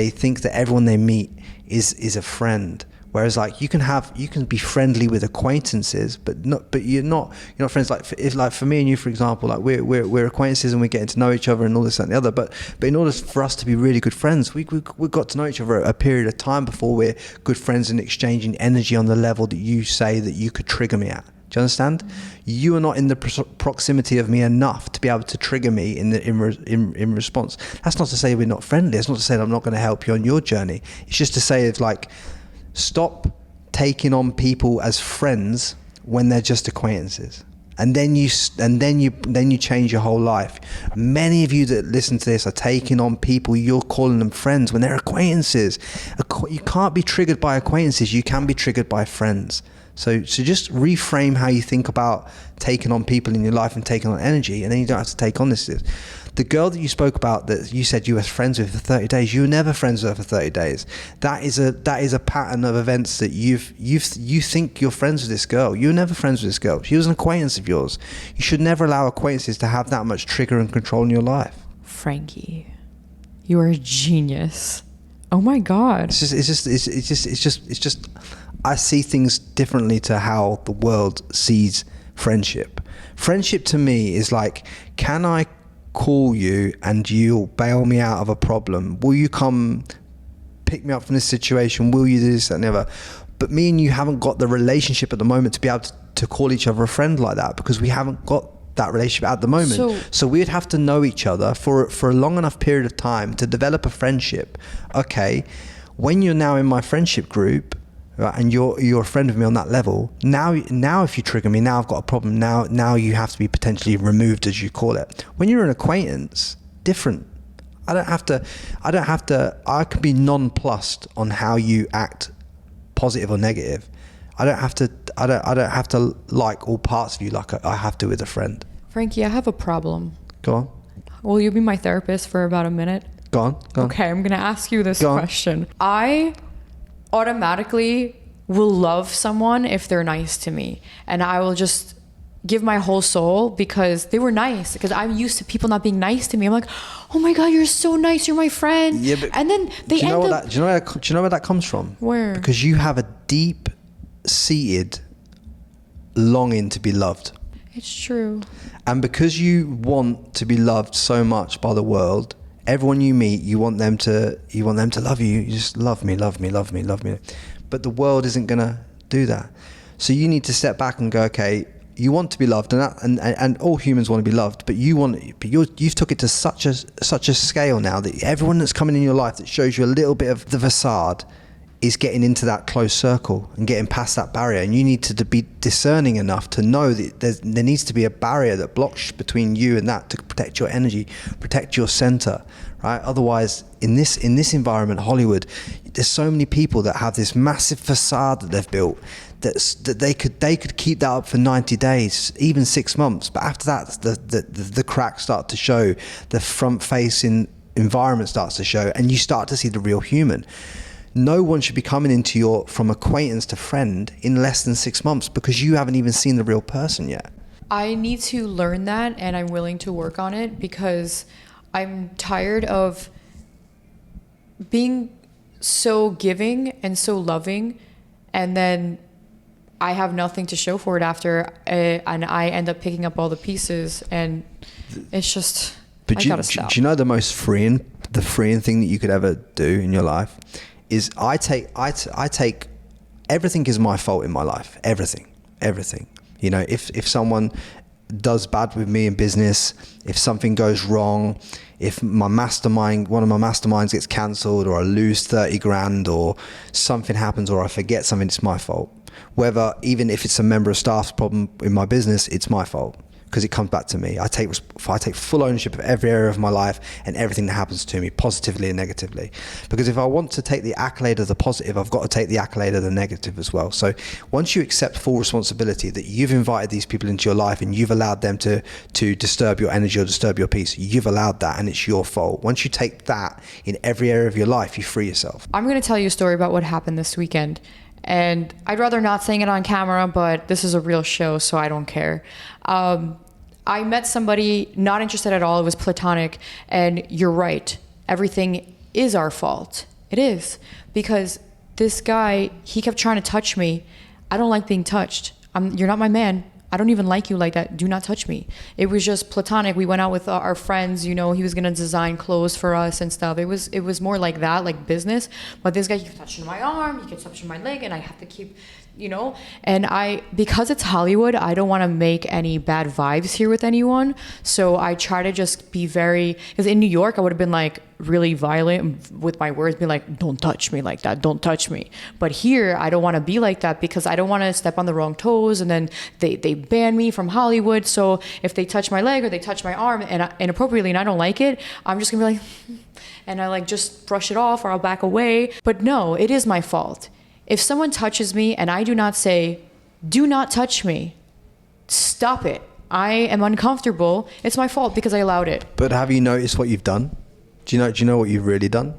think that everyone they meet is a friend. Whereas, like, you can be friendly with acquaintances, but you're not friends. Like for me and you, for example, like we're acquaintances and we're getting to know each other and all this and the other. But in order for us to be really good friends, we got to know each other a period of time before we're good friends and exchanging energy on the level that you say that you could trigger me at. Do you understand? You are not in the proximity of me enough to be able to trigger me in response. That's not to say we're not friendly. It's not to say that I'm not going to help you on your journey. It's just to say, it's like, stop taking on people as friends when they're just acquaintances, and then you change your whole life. Many of you that listen to this are taking on people, you're calling them friends when they're acquaintances. You can't be triggered by acquaintances. You can be triggered by friends. So just reframe how you think about taking on people in your life and taking on energy, and then you don't have to take on this. The girl that you spoke about, that you said you were friends with for 30 days, you were never friends with her for 30 days. That is a pattern of events that you think you're friends with this girl. You were never friends with this girl. She was an acquaintance of yours. You should never allow acquaintances to have that much trigger and control in your life. Frankie, you are a genius. Oh my God. It's just I see things differently to how the world sees friendship. Friendship to me is like, can I call you and you'll bail me out of a problem? Will you come pick me up from this situation? Will you do this, that, and the other? But me and you haven't got the relationship at the moment to be able to call each other a friend like that, because we haven't got that relationship at the moment. So we'd have to know each other for a long enough period of time to develop a friendship. Okay, when you're now in my friendship group, right, and you're a friend of me on that level, now if you trigger me, now I've got a problem. Now you have to be potentially removed, as you call it. When you're an acquaintance, different. I can be nonplussed on how you act, positive or negative. I don't have to like all parts of you like I have to with a friend. Frankie, I have a problem. Go on. Will you be my therapist for about a minute? Go on. Okay, I'm gonna ask you this question. I automatically will love someone if they're nice to me, and I will just give my whole soul because they were nice, because I'm used to people not being nice to me. I'm like, oh my God, you're so nice, you're my friend. Yeah, but and then they do you know where that comes from? Where? Because you have a deep seated longing to be loved. It's true. And because you want to be loved so much by the world, Everyone you meet, you want them to love you. You just love me, love me, love me, love me. But the world isn't gonna do that. So you need to step back and go, okay, you want to be loved, and all humans want to be loved, but you've took it to such a scale now that everyone that's coming in your life that shows you a little bit of the facade is getting into that close circle and getting past that barrier. And you need to be discerning enough to know that there needs to be a barrier that blocks between you and that, to protect your energy, protect your center, right? Otherwise, in this environment, Hollywood, there's so many people that have this massive facade that they've built that they could keep that up for 90 days, even 6 months. But after that, the cracks start to show, the front-facing environment starts to show, and you start to see the real human. No one should be coming into from acquaintance to friend in less than 6 months, because you haven't even seen the real person yet. I need to learn that, and I'm willing to work on it, because I'm tired of being so giving and so loving, and then I have nothing to show for it after, and I end up picking up all the pieces, and it's just, I gotta stop. Do you know the most freeing thing that you could ever do in your life is I take everything is my fault in my life. Everything. You know, if someone does bad with me in business, if something goes wrong, if one of my masterminds gets cancelled, or I lose 30 grand, or something happens, or I forget something, it's my fault. Whether, even if it's a member of staff's problem in my business, it's my fault, because it comes back to me. I take full ownership of every area of my life and everything that happens to me, positively and negatively. Because if I want to take the accolade of the positive, I've got to take the accolade of the negative as well. So once you accept full responsibility that you've invited these people into your life and you've allowed them to disturb your energy or disturb your peace, you've allowed that, and it's your fault. Once you take that in every area of your life, you free yourself. I'm going to tell you a story about what happened this weekend. And I'd rather not saying it on camera, but this is a real show, so I don't care. I met somebody, not interested at all. It was platonic. And you're right. Everything is our fault. It is. Because this guy, he kept trying to touch me. I don't like being touched. You're not my man. I don't even like you like that. Do not touch me. It was just platonic. We went out with our friends, you know, he was going to design clothes for us and stuff. It was more like that, like business. But this guy, he kept touching my arm, he kept touching my leg, and I have to keep, you know, and because it's Hollywood, I don't want to make any bad vibes here with anyone. So I try to just be because in New York, I would have been like really violent with my words, be like, don't touch me like that, don't touch me. But here, I don't want to be like that, because I don't want to step on the wrong toes, and then they ban me from Hollywood. So if they touch my leg or they touch my arm inappropriately and I don't like it, I'm just gonna be like, and I like just brush it off, or I'll back away. But no, it is my fault. If someone touches me and I do not say, do not touch me, stop it, I am uncomfortable, it's my fault because I allowed it. But have you noticed what you've done? Do you know what you've really done?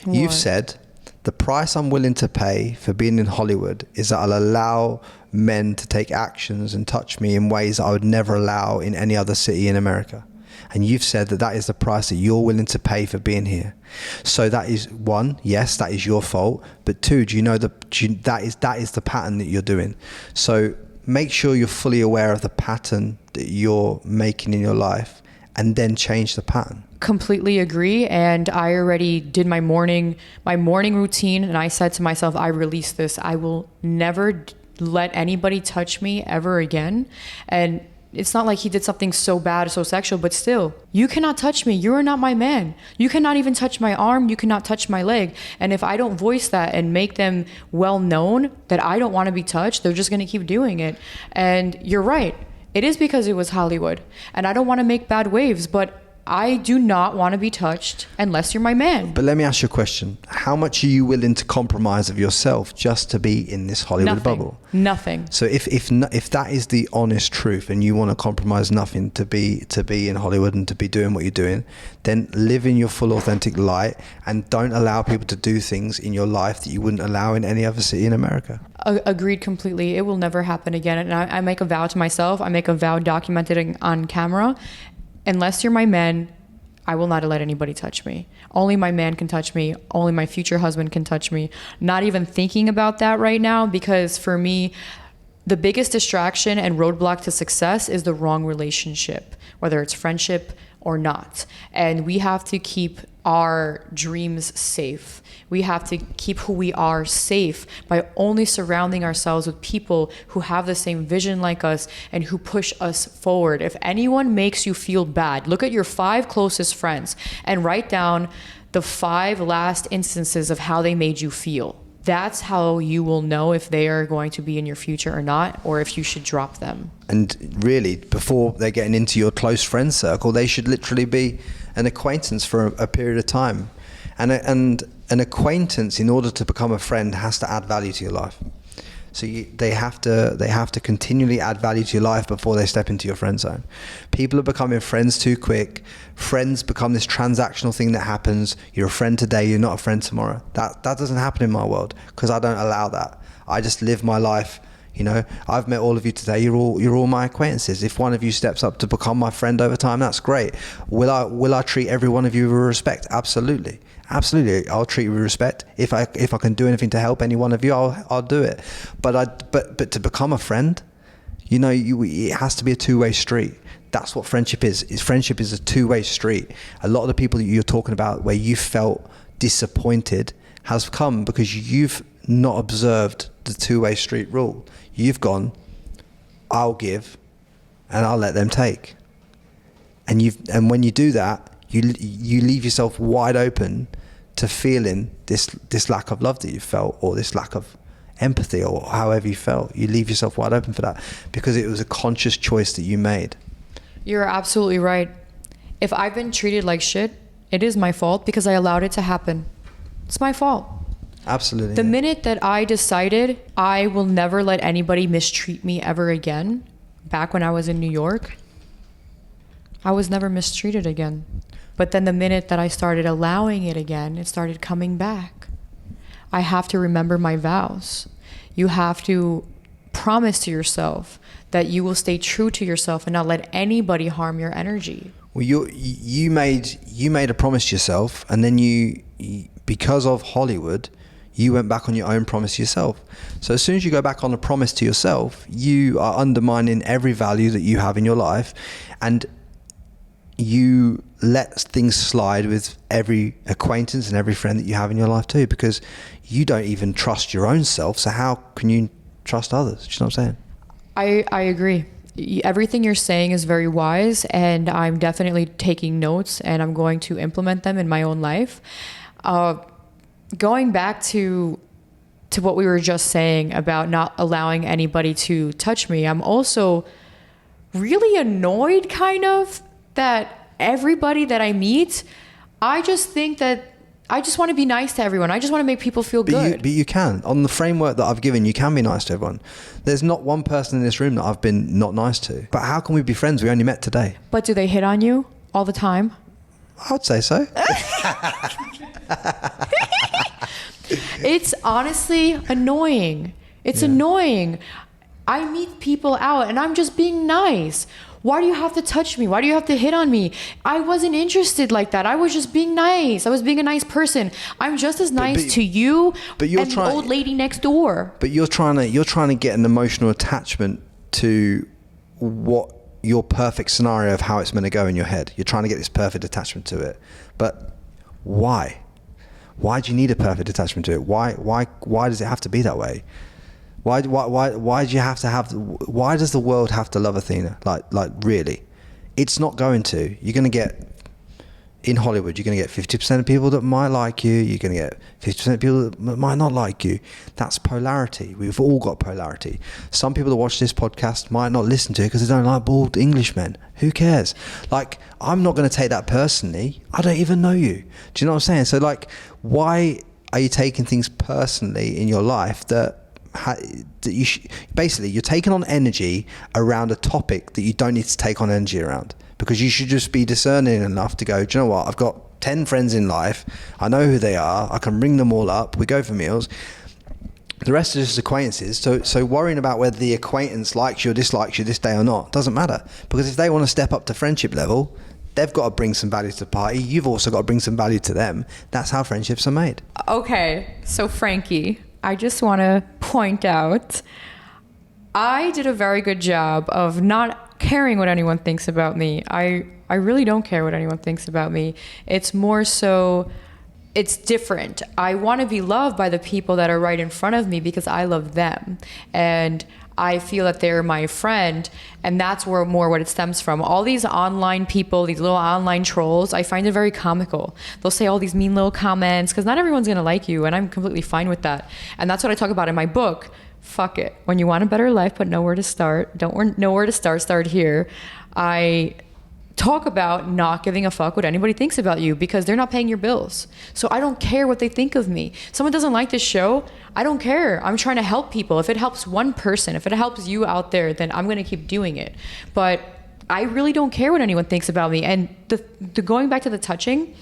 What? You've said, the price I'm willing to pay for being in Hollywood is that I'll allow men to take actions and touch me in ways that I would never allow in any other city in America. And you've said that is the price that you're willing to pay for being here. So that is, one, yes, that is your fault. But two, do you know that is the pattern that you're doing? So make sure you're fully aware of the pattern that you're making in your life, and then change the pattern. Completely agree. And I already did my morning routine, and I said to myself, I release this. I will never let anybody touch me ever again. And it's not like he did something so bad, so sexual, but still, you cannot touch me. You are not my man. You cannot even touch my arm. You cannot touch my leg. And if I don't voice that and make them well known that I don't want to be touched, they're just going to keep doing it. And you're right. It is because it was Hollywood. And I don't want to make bad waves, but I do not want to be touched unless you're my man. But let me ask you a question. How much are you willing to compromise of yourself just to be in this Hollywood bubble? Nothing. So if that is the honest truth, and you want to compromise nothing to be in Hollywood and to be doing what you're doing, then live in your full authentic light, and don't allow people to do things in your life that you wouldn't allow in any other city in America. Agreed completely. It will never happen again. And I make a vow to myself. I make a vow documented on camera. Unless you're my man, I will not let anybody touch me. Only my man can touch me. Only my future husband can touch me. Not even thinking about that right now, because for me, the biggest distraction and roadblock to success is the wrong relationship, whether it's friendship or not. And we have to keep our dreams safe. We have to keep who we are safe by only surrounding ourselves with people who have the same vision like us and who push us forward. If anyone makes you feel bad, look at your 5 closest friends and write down the 5 last instances of how they made you feel. That's how you will know if they are going to be in your future or not, or if you should drop them. And really, before they're getting into your close friend circle, they should literally be an acquaintance for a period of time. And an acquaintance, in order to become a friend, has to add value to your life. So they have to continually add value to your life before they step into your friend zone. People are becoming friends too quick. Friends become this transactional thing that happens. You're a friend today, you're not a friend tomorrow. That doesn't happen in my world, because I don't allow that. I just live my life. You know, I've met all of you today. You're all my acquaintances. If one of you steps up to become my friend over time, that's great. Will I treat every one of you with respect? Absolutely. Absolutely, I'll treat you with respect. If I can do anything to help any one of you, I'll do it. But to become a friend, you know, it has to be a two-way street. That's what friendship is. Friendship is a two-way street. A lot of the people that you're talking about, where you felt disappointed, has come because you've not observed the two-way street rule. You've gone, I'll give, and I'll let them take. And when you do that, you leave yourself wide open to feeling this lack of love that you felt, or this lack of empathy, or however you felt. You leave yourself wide open for that because it was a conscious choice that you made. You're absolutely right. If I've been treated like shit, it is my fault because I allowed it to happen. It's my fault. Absolutely. The minute that I decided I will never let anybody mistreat me ever again, back when I was in New York, I was never mistreated again. But then the minute that I started allowing it again, it started coming back. I have to remember my vows. You have to promise to yourself that you will stay true to yourself and not let anybody harm your energy. Well, you made a promise to yourself, and then you because of Hollywood, you went back on your own promise to yourself. So as soon as you go back on a promise to yourself, you are undermining every value that you have in your life, and you let things slide with every acquaintance and every friend that you have in your life too, because you don't even trust your own self. So how can you trust others? Do you know what I'm saying? I agree. Everything you're saying is very wise, and I'm definitely taking notes and I'm going to implement them in my own life. Going back to what we were just saying about not allowing anybody to touch me, I'm also really annoyed kind of that everybody that I meet, I just think that I just want to be nice to everyone. I just want to make people feel good. But you can. On the framework that I've given, you can be nice to everyone. There's not one person in this room that I've been not nice to. But how can we be friends? We only met today. But do they hit on you all the time? I would say so. It's honestly annoying. It's annoying. I meet people out and I'm just being nice. Why do you have to touch me? Why do you have to hit on me? I wasn't interested like that. I was just being nice. I was being a nice person. I'm just as nice to you and the old lady next door. But you're trying to get an emotional attachment to what your perfect scenario of how it's going to go in your head. You're trying to get this perfect attachment to it. But why? Why do you need a perfect attachment to it? Why does it have to be that way? Why do you have to have? Why does the world have to love Athena? Like really, it's not going to. You're going to get in Hollywood. You're going to get 50% of people that might like you. You're going to get 50% of people that might not like you. That's polarity. We've all got polarity. Some people that watch this podcast might not listen to it because they don't like bald Englishmen. Who cares? Like, I'm not going to take that personally. I don't even know you. Do you know what I'm saying? So like, why are you taking things personally in your life that basically you're taking on energy around a topic that you don't need to take on energy around, because you should just be discerning enough to go, do you know what, I've got 10 friends in life, I know who they are, I can ring them all up, we go for meals, the rest are just acquaintances. So worrying about whether the acquaintance likes you or dislikes you this day or not doesn't matter, because if they want to step up to friendship level, they've got to bring some value to the party, you've also got to bring some value to them. That's how friendships are made. Okay, so Frankie, I just want to point out, I did a very good job of not caring what anyone thinks about me. I I really don't care what anyone thinks about me. It's more so, it's different. I want to be loved by the people that are right in front of me because I love them. And I feel that they're my friend, and that's where more what it stems from. All these online people, these little online trolls, I find it very comical. They'll say all these mean little comments because not everyone's going to like you, and I'm completely fine with that. And that's what I talk about in my book. Fuck it. When you want a better life but know where to start, don't know where to start here. I talk about not giving a fuck what anybody thinks about you because they're not paying your bills. So I don't care what they think of me. Someone doesn't like this show, I don't care. I'm trying to help people. If it helps one person, if it helps you out there, then I'm going to keep doing it. But I really don't care what anyone thinks about me. And the going back to the touching,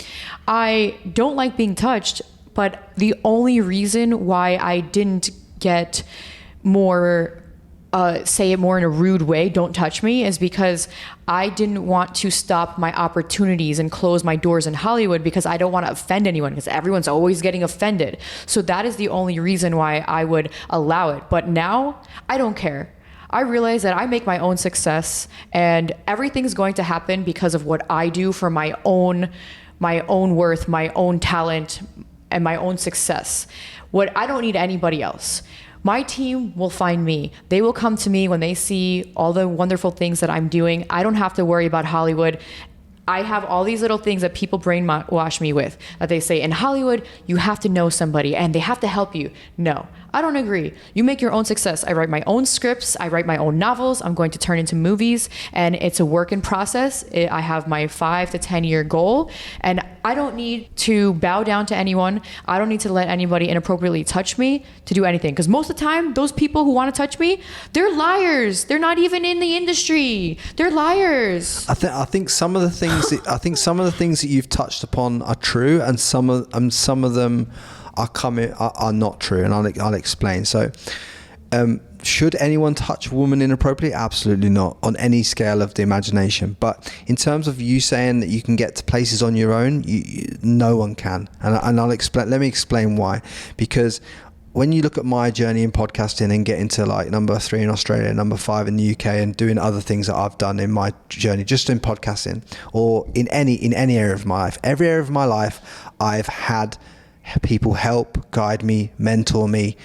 I don't like being touched, but the only reason why I didn't get more say it more in a rude way, don't touch me, is because I didn't want to stop my opportunities and close my doors in Hollywood because I don't want to offend anyone because everyone's always getting offended. So that is the only reason why I would allow it. But now I don't care. I realize that I make my own success and everything's going to happen because of what I do for my own worth, my own talent, and my own success. I don't need anybody else. My team will find me. They will come to me when they see all the wonderful things that I'm doing. I don't have to worry about Hollywood. I have all these little things that people brainwash me with, that they say, in Hollywood, you have to know somebody and they have to help you. No, I don't agree. You make your own success. I write my own scripts. I write my own novels. I'm going to turn into movies, and it's a work in process. I have my 5 to 10 year goal, and I don't need to bow down to anyone. I don't need to let anybody inappropriately touch me to do anything. Because most of the time, those people who want to touch me, they're liars. They're not even in the industry. They're liars. I think some of the things that you've touched upon are true, and some of them are not true, and I'll explain. So, should anyone touch a woman inappropriately? Absolutely not, on any scale of the imagination. But in terms of you saying that you can get to places on your own, no one can, and I'll explain. Let me explain why. Because when you look at my journey in podcasting and get into like number 3 in Australia, number 5 in the UK, and doing other things that I've done in my journey, just in podcasting or in any area of my life, every area of my life, I've had people help, guide me, mentor me,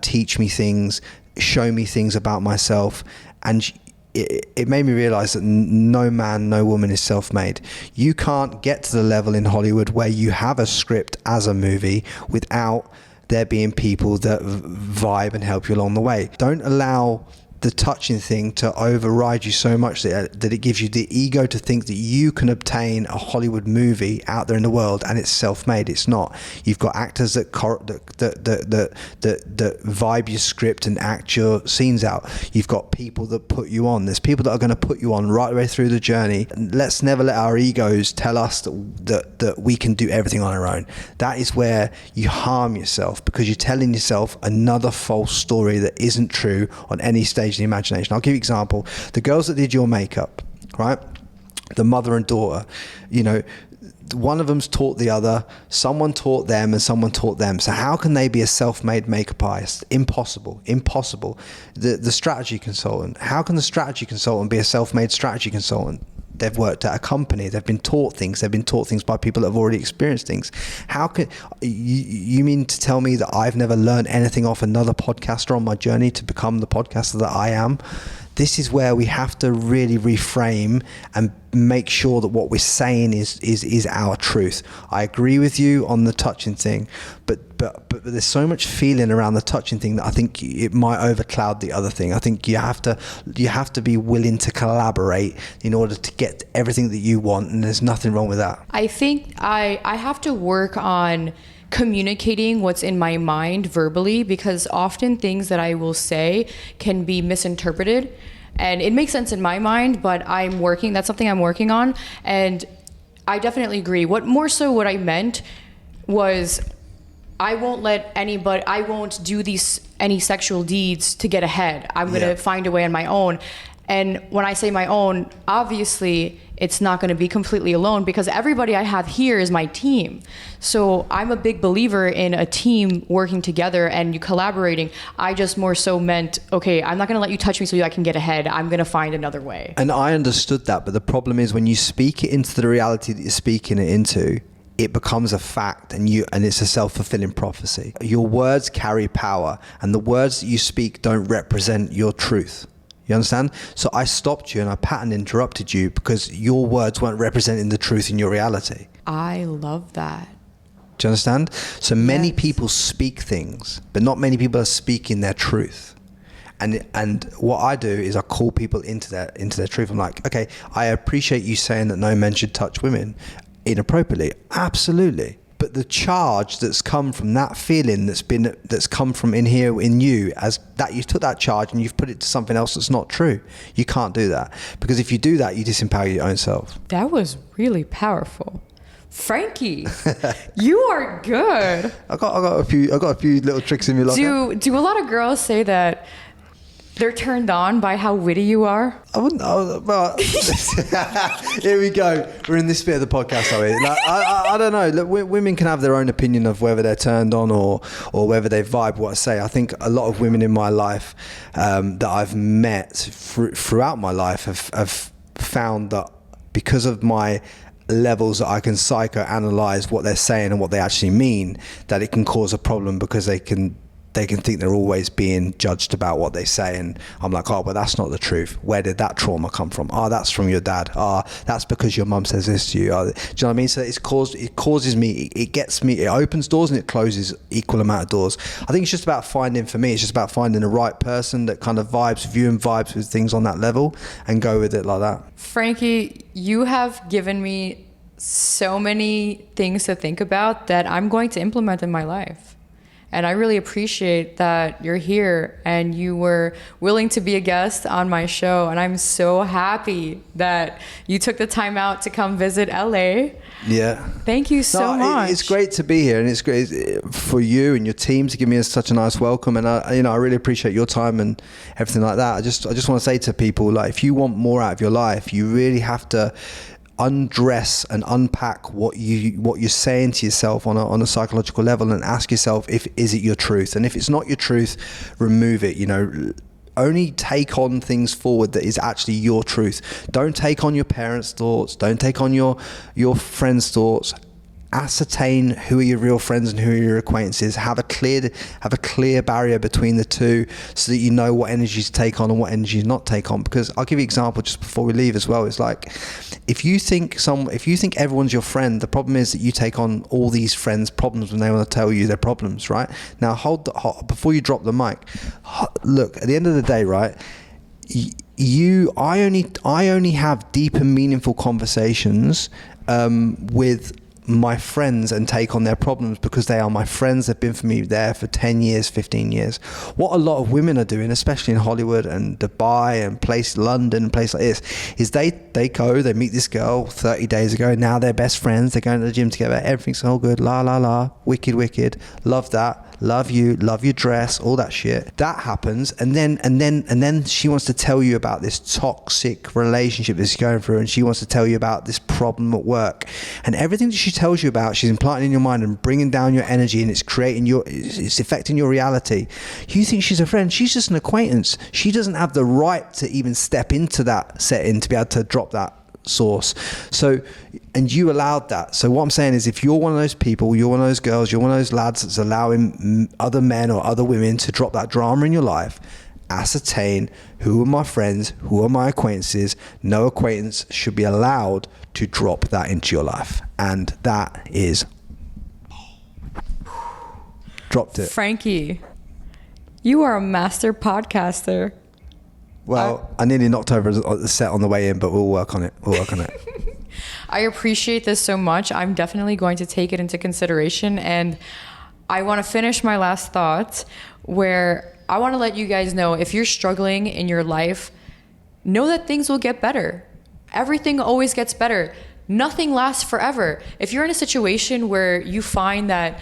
teach me things, show me things about myself. And it made me realize that no man, no woman is self-made. You can't get to the level in Hollywood where you have a script as a movie without there being people that vibe and help you along the way. Don't allow the touching thing to override you so much that it gives you the ego to think that you can obtain a Hollywood movie out there in the world and it's self-made. It's not. You've got actors that vibe your script and act your scenes out. You've got people that put you on. There's people that are going to put you on right the way through the journey. Let's never let our egos tell us that we can do everything on our own. That is where you harm yourself, because you're telling yourself another false story that isn't true on any stage the imagination. I'll give you an example. The girls that did your makeup, right? The mother and daughter, one of them's taught the other, someone taught them and someone taught them. So how can they be a self-made makeup artist? Impossible. The strategy consultant, how can the strategy consultant be a self-made strategy consultant? They've worked at a company. They've been taught things. They've been taught things by people that have already experienced things. How can you mean to tell me that I've never learned anything off another podcaster on my journey to become the podcaster that I am? This is where we have to really reframe and make sure that what we're saying is our truth. I agree with you on the touching thing, but there's so much feeling around the touching thing that I think it might overcloud the other thing. I think you have to be willing to collaborate in order to get everything that you want, and there's nothing wrong with that. I think I have to work on communicating what's in my mind verbally, because often things that I will say can be misinterpreted, and it makes sense in my mind, but that's something I'm working on. And I definitely agree. What I meant was, I won't do any sexual deeds to get ahead. I'm going to find a way on my own. And when I say my own, obviously it's not going to be completely alone because everybody I have here is my team. So I'm a big believer in a team working together and you collaborating. I just more so meant, okay, I'm not going to let you touch me so I can get ahead. I'm going to find another way. And I understood that, but the problem is when you speak it into the reality that you're speaking it into, it becomes a fact, and it's a self-fulfilling prophecy. Your words carry power, and the words that you speak don't represent your truth. You understand? So I stopped you and I pattern interrupted you because your words weren't representing the truth in your reality. I love that. Do you understand? So many Yes. people speak things, but not many people are speaking their truth. And what I do is I call people into their truth. I'm like, okay, I appreciate you saying that no men should touch women inappropriately. Absolutely. But the charge that's come from that feeling that's come from in here in you, as that you took that charge and you've put it to something else that's not true. You can't do that, because if you do that, you disempower your own self. That was really powerful. Frankie, you are good. I got a few little tricks in me like that. Do a lot of girls say that they're turned on by how witty you are? I wouldn't. But here we go. We're in this bit of the podcast, are we? Like, I don't know. Look, women can have their own opinion of whether they're turned on or whether they vibe what I say. I think a lot of women in my life that I've met throughout my life have found that because of my levels that I can psychoanalyze what they're saying and what they actually mean, that it can cause a problem because they can think they're always being judged about what they say. And I'm like, oh, but that's not the truth. Where did that trauma come from? Oh, that's from your dad. Oh, that's because your mum says this to you. Oh, do you know what I mean? So it causes me, it gets me, it opens doors and it closes equal amount of doors. I think it's just about for me, it's just about finding the right person that kind of vibes with you and vibes with things on that level and go with it like that. Frankie, you have given me so many things to think about that I'm going to implement in my life. And I really appreciate that you're here and you were willing to be a guest on my show. And I'm so happy that you took the time out to come visit LA. Yeah. Thank you so much. It's great to be here, and it's great for you and your team to give me such a nice welcome. And I really appreciate your time and everything like that. I just want to say to people, like, if you want more out of your life, you really have to undress and unpack what you're saying to yourself on a psychological level, and ask yourself, is it your truth? And if it's not your truth, remove it. Only take on things forward that is actually your truth. Don't take on your parents' thoughts. Don't take on your friends' thoughts. Ascertain who are your real friends and who are your acquaintances. Have a clear barrier between the two, so that you know what energies to take on and what energies not take on. Because I'll give you an example just before we leave as well. It's like, if you think everyone's your friend, the problem is that you take on all these friends' problems when they want to tell you their problems, right? Now before you drop the mic, look, at the end of the day, right, I only have deep and meaningful conversations with my friends and take on their problems because they are my friends. They've been for me there for 10 years, 15 years. What a lot of women are doing, especially in Hollywood and Dubai and London, places like this, is they meet this girl 30 days ago. Now they're best friends. They're going to the gym together. Everything's all good. La, la, la. Wicked. Love that. Love you, love your dress, all that shit. That happens, and then she wants to tell you about this toxic relationship that she's going through, and she wants to tell you about this problem at work, and everything that she tells you about, she's implanting in your mind and bringing down your energy, and it's affecting your reality. You think she's a friend? She's just an acquaintance. She doesn't have the right to even step into that setting to be able to drop that source. So, and you allowed that. So what I'm saying is, if you're one of those people, you're one of those girls, you're one of those lads that's allowing other men or other women to drop that drama in your life, ascertain who are my friends, who are my acquaintances. No acquaintance should be allowed to drop that into your life. And that is dropped it. Frankie, you are a master podcaster. Well, I nearly knocked over the set on the way in, but we'll work on it. I appreciate this so much. I'm definitely going to take it into consideration. And I want to finish my last thought, where I want to let you guys know, if you're struggling in your life, know that things will get better. Everything always gets better. Nothing lasts forever. If you're in a situation where you find that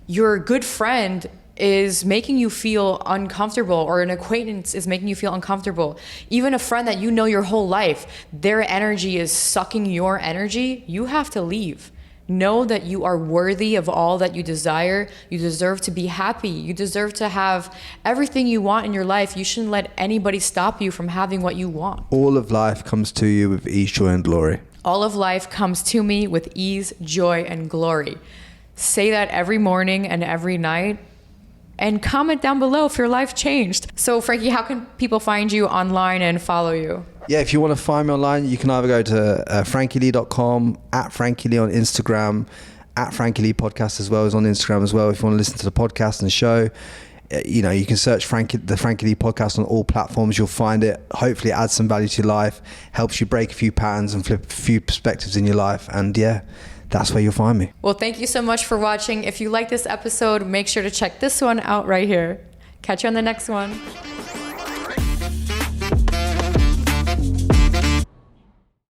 your good friend is making you feel uncomfortable, or an acquaintance is making you feel uncomfortable, even a friend that you know your whole life, their energy is sucking your energy, you have to leave. Know that you are worthy of all that you desire. You deserve to be happy. You deserve to have everything you want in your life. You shouldn't let anybody stop you from having what you want. All of life comes to you with ease, joy, and glory. All of life comes to me with ease, joy, and glory. Say that every morning and every night. And comment down below if your life changed. So Frankie, how can people find you online and follow you? Yeah, if you want to find me online, you can either go to frankielee.com, @FrankieLee on Instagram, @FrankieLee podcast as well as on Instagram as well. If you want to listen to the podcast and the show, you can search the Frankie Lee podcast on all platforms. You'll find it. Hopefully it adds some value to your life, helps you break a few patterns and flip a few perspectives in your life. And yeah, that's where you'll find me. Well, thank you so much for watching. If you like this episode, make sure to check this one out right here. Catch you on the next one.